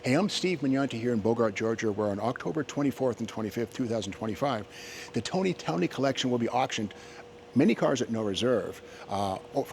Hey, I'm Steve Magnante here in Bogart, Georgia, where on October 24th and 25th, 2025, the Tony Townley collection will be auctioned. Many cars at no reserve,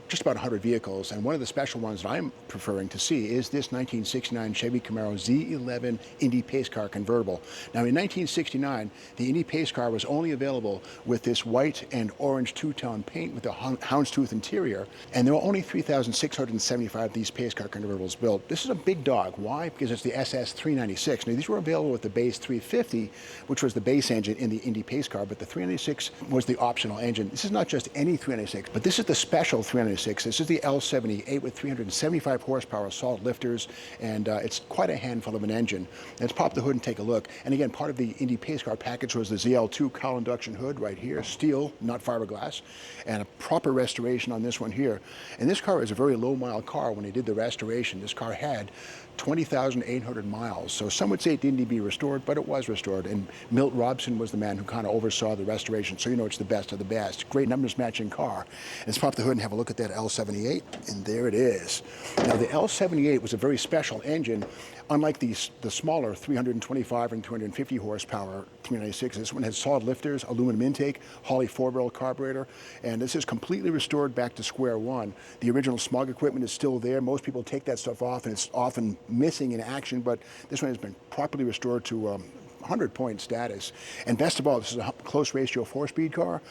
just about 100 vehicles, and one of the special ones that I'm preferring to see is this 1969 Chevy Camaro Z11 Indy Pace Car convertible. Now in 1969, the Indy Pace Car was only available with this white and orange two-tone paint with a houndstooth interior, and there were only 3,675 of these Pace Car convertibles built. This is a big dog. Why? Because it's the SS 396. Now these were available with the base 350, which was the base engine in the Indy Pace Car, but the 396 was the optional engine. This is not just any 396, but this is the special 396. This is the L78 with 375 horsepower salt lifters, and it's quite a handful of an engine. Let's pop the hood and take a look. And again, part of the Indy Pace Car package was the ZL2 cowl induction hood right here, steel, not fiberglass, and a proper restoration on this one here. And this car is a very low mile car. When they did the restoration, this car had 20,800 miles. So some would say it didn't need to be restored, but it was restored. And Milton Robson was the man who kind of oversaw the restoration. So you know it's the best of the best. Great numbers matching car. Let's pop the hood and have a look at that L78. And there it is. Now the L78 was a very special engine. Unlike the smaller 325 and 250 horsepower 396, this one has solid lifters, aluminum intake, Holley 4-barrel carburetor, and this is completely restored back to square one. The original smog equipment is still there. Most people take that stuff off and it's often missing in action, but this one has been properly restored to 100-point status. And best of all, this is a close ratio 4-speed car,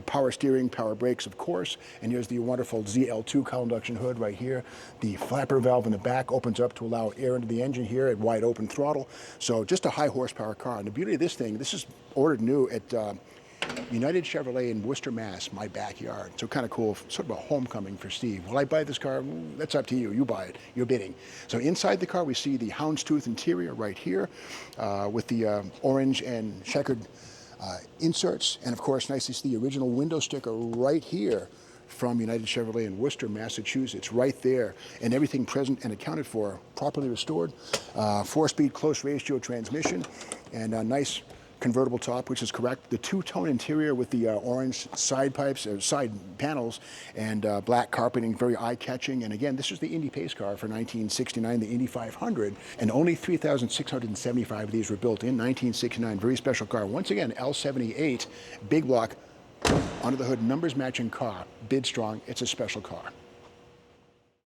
power steering, power brakes, of course, and here's the wonderful ZL2 cowl induction hood right here. The flapper valve in the back opens up to allow air into the engine here at wide open throttle. So just a high horsepower car. And the beauty of this thing, this is ordered new at United Chevrolet in Worcester, Mass, my backyard. So kind of cool, sort of a homecoming for Steve. Will I buy this car? That's up to you. You buy it. You're bidding. So inside the car, we see the houndstooth interior right here with the orange and checkered inserts. And of course, nice to see the original window sticker right here from United Chevrolet in Worcester, Massachusetts, right there. And everything present and accounted for, properly restored. 4-speed close ratio transmission and a nice convertible top, which is correct. The two-tone interior with the orange side pipes, side panels, and black carpeting, very eye-catching. And again, this is the Indy Pace Car for 1969, the Indy 500, and only 3,675 of these were built in 1969. Very special car. Once again, L78, big block, under the hood, numbers matching car. Bid strong. It's a special car.